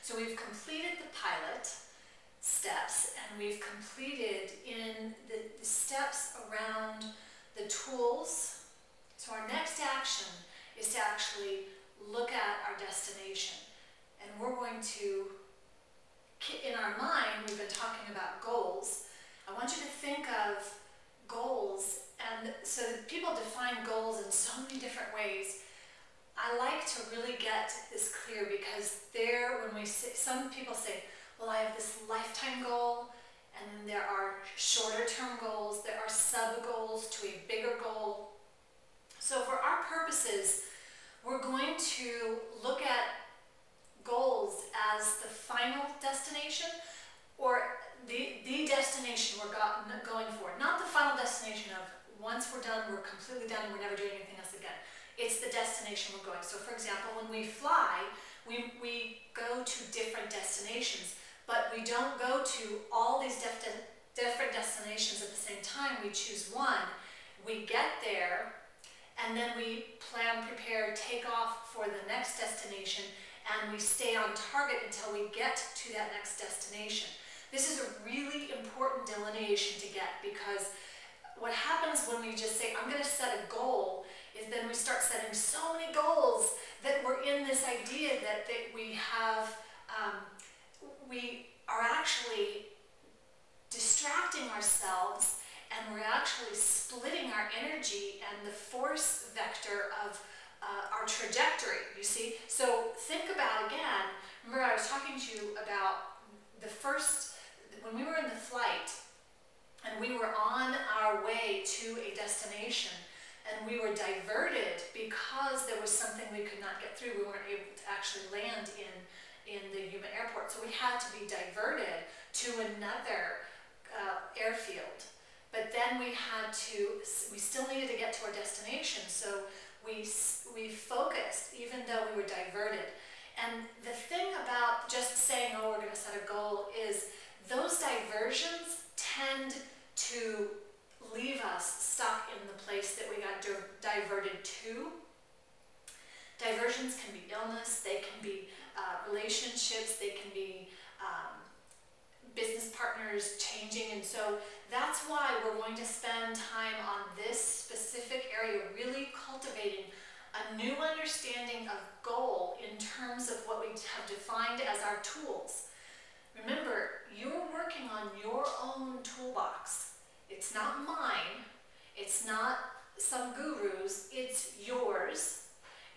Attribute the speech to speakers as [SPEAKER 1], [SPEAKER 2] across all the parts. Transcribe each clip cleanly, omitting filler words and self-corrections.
[SPEAKER 1] So we've completed the pilot steps, and we've completed in the steps around the tools. So our next action is to actually look at our destination. And we're going to, in our mind, we've been talking about goals. I want you to think of goals, and so people define goals in so many different ways. I like to really get this clear because when we say, some people say, well, I have this lifetime goal, and then there are shorter term goals, there are sub goals to a bigger goal. So for our purposes, we're going to look at goals as the final destination, or the destination we're going for. Not the final destination of once we're done, we're completely done and we're never doing anything else again. It's the destination we're going. So for example, when we fly, we go to different destinations, but we don't go to all these different destinations at the same time. We choose one, we get there, and then we plan, prepare, take off for the next destination, and we stay on target until we get to that next destination. This is a really important delineation to get, because what happens when we just say, I'm going to set a goal, is then we start setting so many goals that we're in this idea that we have, we are actually distracting ourselves, and we're actually splitting our energy and the force vector of our trajectory, you see? So think about, again, remember I was talking to you about when we were in the flight, and we were on our way to a destination, and we were diverted because there was something we could not get through. We weren't able to actually land in the Yuma airport, so we had to be diverted to another airfield. But then we still needed to get to our destination, so we focused even though we were diverted. And the thing about just saying, oh, we're going to set a goal, is those diversions tend to leave us stuck in the place that we got diverted to. Diversions can be illness, they can be relationships, they can be business partners changing, and so that's why we're going to spend time on this specific area, really cultivating a new understanding of goal in terms of what we have defined as our tools. Remember, you're working on your own toolbox. It's not mine, it's not some guru's, it's yours.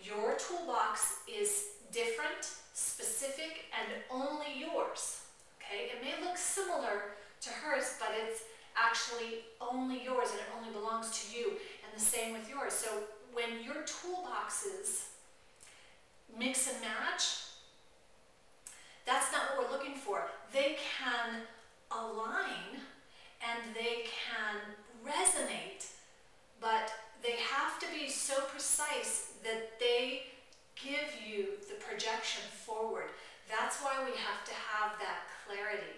[SPEAKER 1] Your toolbox is different, specific, and only yours. Okay? It may look similar to hers, but it's actually only yours, and it only belongs to you, and the same with yours. So when your toolboxes mix and match, that's not what we're looking for. They can align and they can resonate, but they have to be so precise that they give you the projection forward. That's why we have to have that clarity,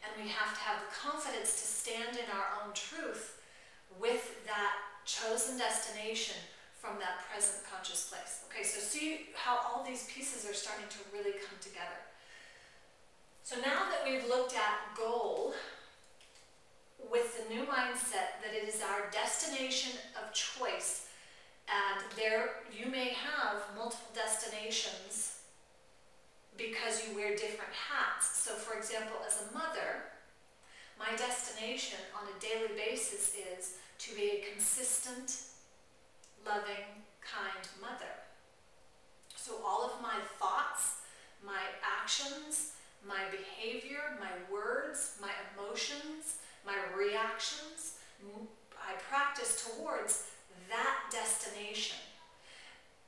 [SPEAKER 1] and we have to have the confidence to stand in our own truth with that chosen destination from that present conscious place. Okay, so see how all these pieces are starting to really come together. So now that we've looked at goal with the new mindset that it is our destination of choice, and there you may have multiple destinations because you wear different hats. So for example, as a mother, my destination on a daily basis is to be a consistent, loving, kind mother. So all of my thoughts, my actions, my behavior, my words, my emotions, my reactions, I practice towards that destination.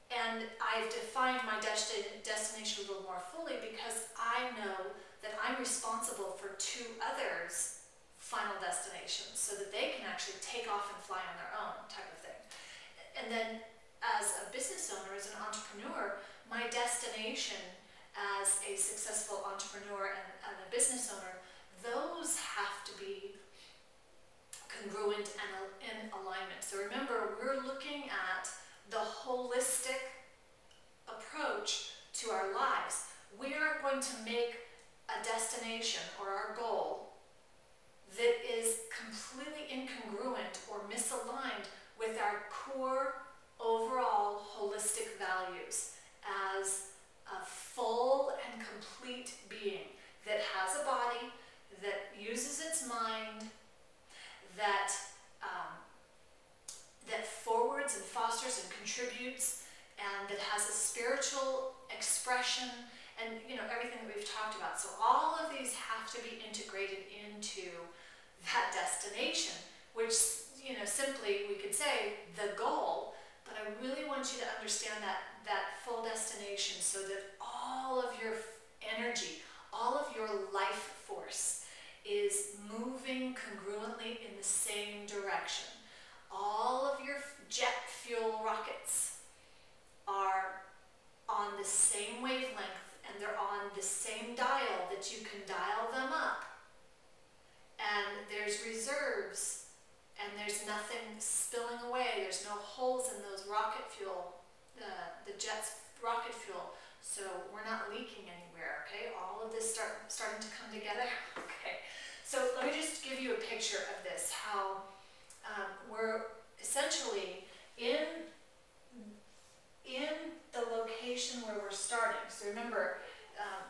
[SPEAKER 1] And I've defined my destination a little more fully because I know that I'm responsible for two others' final destinations so that they can actually take off and fly on their own, type of thing. And then as a business owner, as an entrepreneur, my destination as a successful entrepreneur and a business owner, those have to be congruent and in alignment. So remember, we're looking at the holistic approach to our lives. we aren't going to make a destination or our goal that is completely incongruent or misaligned with our core overall holistic values as a full and complete being that has a body, that uses its mind, that that forwards and fosters and contributes, and that has a spiritual expression, and everything that we've talked about. So all of these have to be integrated into that destination, which simply we could say the goal, but I really want you to understand that full destination, so that all of your energy, all of your life force is moving congruently in the same direction. All of your jet fuel rockets are on the same wavelength, and they're on the same dial that you can dial them up. And there's reserves, and there's nothing spilling away. There's no holes in those rocket fuel, the jet's rocket fuel. So we're not leaking anywhere, okay? All of this starting to come together, okay? So let me just give you a picture of this, how we're essentially in the location where we're starting. So remember,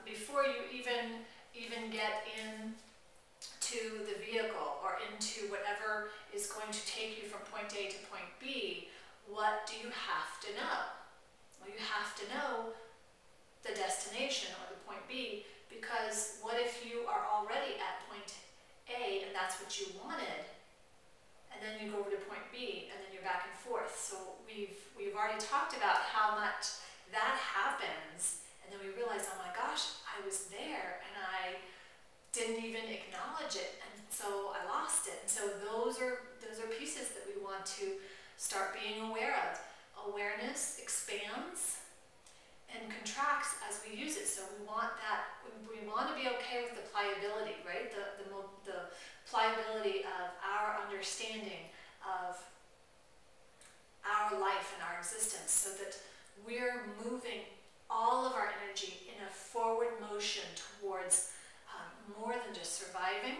[SPEAKER 1] before you even get into the vehicle or into whatever is going to take you from point A to point B, what do you have to know? Well, you have to know the destination or the point B, because what if you are already at point A and that's what you wanted, and then you go over to point B, and then you're back and forth. So we've already talked about how much that happens, and then we realize, oh my gosh, I was there and I didn't even acknowledge it, and so I lost it. And so those are pieces that we want to start being aware of. Awareness expands and contracts as we use it. So we want to be okay with the pliability, right? The pliability of our understanding of our life and our existence, so that we're moving all of our energy in a forward motion towards more than just surviving.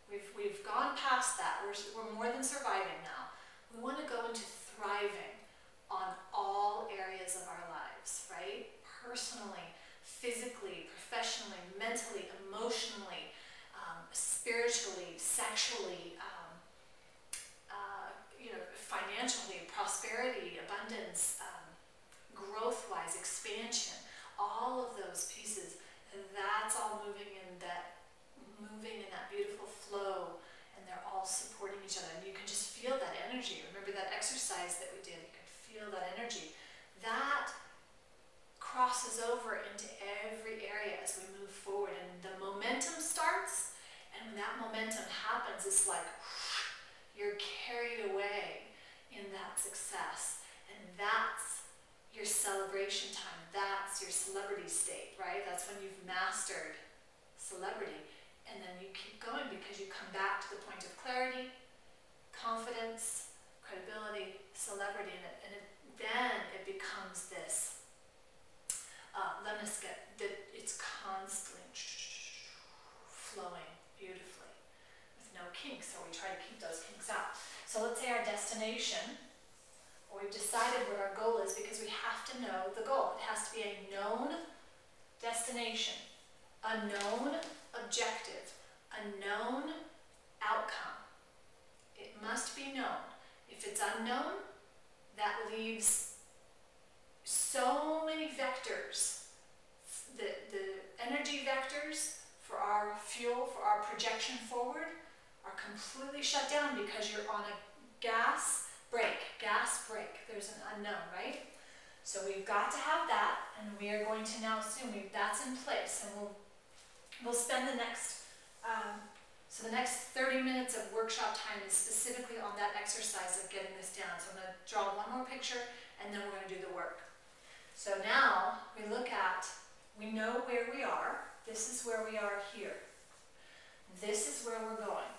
[SPEAKER 1] We've gone past that. We're more than surviving now. We want to go into thriving on all areas of our lives, right? Personally, physically, professionally, mentally, emotionally, spiritually, sexually, financially, prosperity, abundance, growth-wise, expansion, all of those pieces. That's all moving in that beautiful flow, and they're all supporting each other. And you can just feel that energy. Remember that exercise that we did? You can feel that energy. That crosses over into every area as we move forward, and the momentum starts, and when that momentum happens, it's like you're carried away in that success, and that's your celebration time. That's your celebrity state, right? That's when you've mastered celebrity, and then you keep going because you come back to the point of clarity, confidence, credibility, celebrity, and then it becomes this lemniscate that it's constantly flowing beautifully with no kinks. So we try to keep those kinks out. So let's say our destination, or we've decided what our goal is, because we have to know the goal. It has to be a known destination, a known objective, a known outcome. It must be known. If it's unknown, that leaves so many vectors. The energy vectors for our fuel, for our projection forward, are completely shut down because you're on a gas brake. There's an unknown, right? So we've got to have that, and we are going to now assume that's in place, and we'll spend the next so the next 30 minutes of workshop time is specifically on that exercise of getting this down. So I'm going to draw one more picture, and then we're going to do the work. So now we know where we are. This is where we are here. This is where we're going.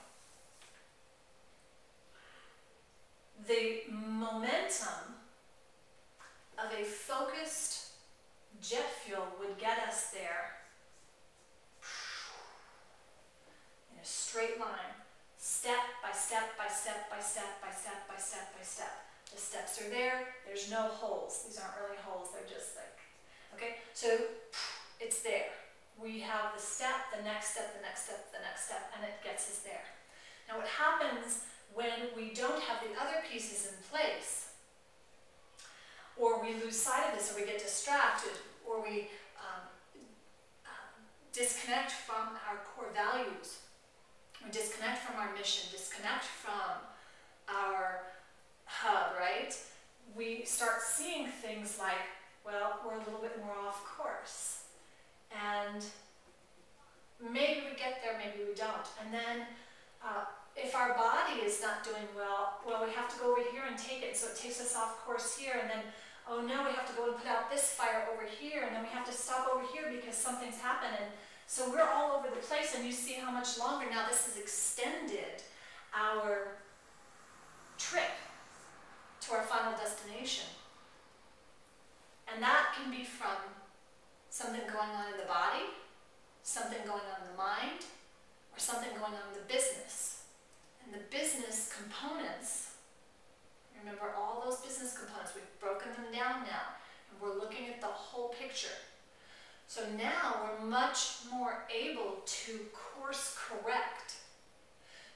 [SPEAKER 1] The momentum of a focused jet fuel would get us there Step by step by step by step by step by step by step. The steps are there. There's no holes. These aren't really holes. They're just like, okay? So it's there. We have the step, the next step, the next step, the next step, and it gets us there. Now what happens when we don't have the other pieces in place, or we lose sight of this, or we get distracted, or we disconnect from our core values, or disconnect from our mission, disconnect from our hub, right? We start seeing things like, well, we're a little bit more off course. And maybe we get there, maybe we don't. And then if our body is not doing well, we have to go over here and take it. So it takes us off course here. And then, oh no, we have to go and put out this fire over here. And then we have to stop over here because something's happened. And so we're all over the place. And you see how much longer now this has extended our trip to our final destination. And that can be from something going on in the body, something going on in the mind, or something going on in the business. And the business components, remember all those business components, we've broken them down now, and we're looking at the whole picture. So now we're much more able to course correct.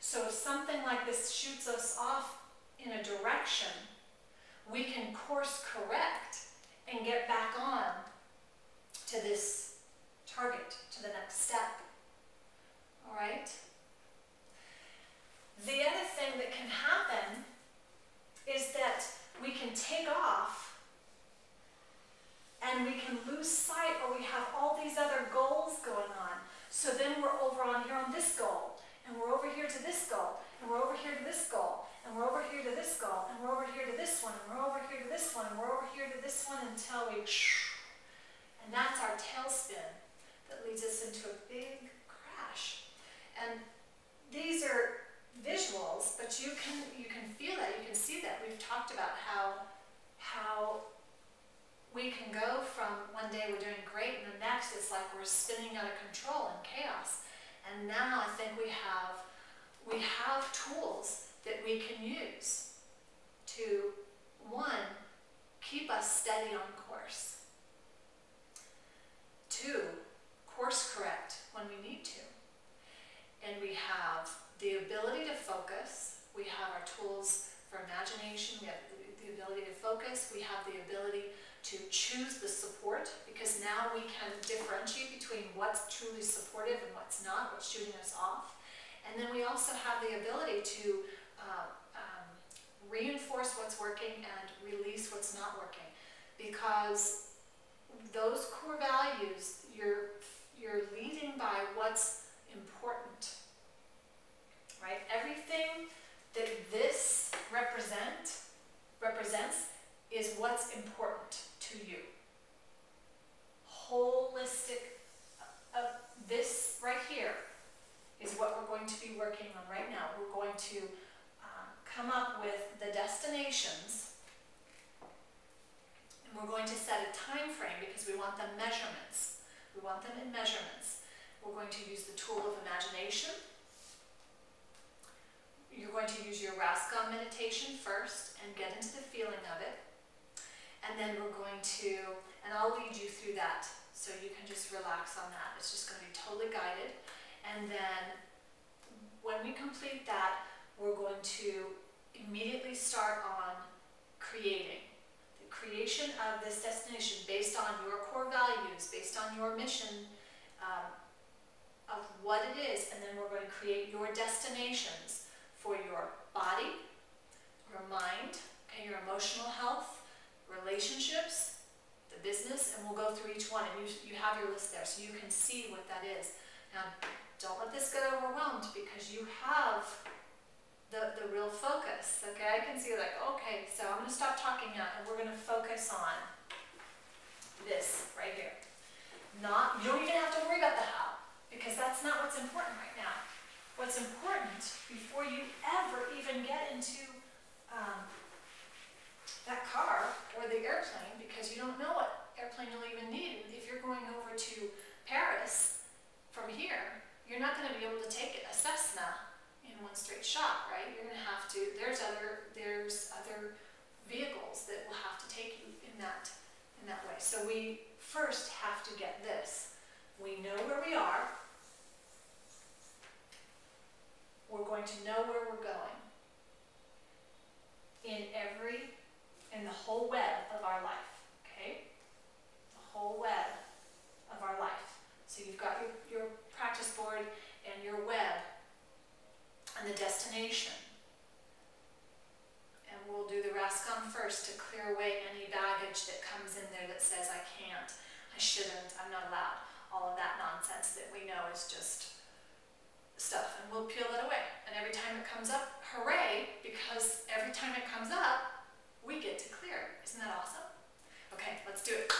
[SPEAKER 1] So if something like this shoots us off in a direction, we can course correct and get back on to this target, to the next step. All right? The other thing that can happen is that we can take off and we can lose sight, or we have all these other goals going on. So then we're over on here on this goal, and we're over here to this goal, and we're over here to this goal, and we're over here to this goal, and we're over here to this one, and we're over here to this one, and we're over here to this one until we, and that's our tailspin that leads us into a big crash. And these are visuals, but you can feel that, you can see that. We've talked about how we can go from one day we're doing great, and the next it's like we're spinning out of control and chaos. And now I think we have tools that we can use to, one, keep us steady on course. Two, course correct when we need to. And we have the ability to focus. We have our tools for imagination. We have the ability to focus. We have the ability to choose the support, because now we can differentiate between what's truly supportive and what's not, what's shooting us off. And then we also have the ability to reinforce what's working and release what's not working, because those core values, you're leading by what's important, right? Everything that this represents is what's important to you. Holistic, this right here is what we're going to be working on right now. We're going to come up with the destinations, and we're going to set a time frame because we want them measurements. We want them in measurements. We're going to use the tool of imagination. You're going to use your Rascon meditation first and get into the feeling of it. And then we're going to, and I'll lead you through that so you can just relax on that. It's just going to be totally guided. And then when we complete that, we're going to immediately start on creating. The creation of this destination based on your core values, based on your mission of what it is. And then we're going to create your destinations for your body, your mind, okay, your emotional health, relationships, the business, and we'll go through each one. And you have your list there so you can see what that is. Now, don't let this get overwhelmed because you have the real focus, okay? I can see like, okay, so I'm going to stop talking now and we're going to focus on this right here. You don't even have to worry about the how, because that's not what's important right now. What's important before you ever even get into that car or the airplane, because you don't know what airplane you'll even need. If you're going over to Paris from here, you're not going to be able to take a Stephana in in one straight shot, right? You're gonna have to, there's other vehicles that will have to take you in that way. So we first have to get this. We know where we are. We're going to know where we're going in the whole web of our life, okay? The whole web of our life. So you've got your practice board and your web and the destination. And we'll do the rascon first to clear away any baggage that comes in there that says I can't, I shouldn't, I'm not allowed. All of that nonsense that we know is just stuff, and we'll peel that away. And every time it comes up, hooray, because every time it comes up, we get to clear. Isn't that awesome? Okay, let's do it.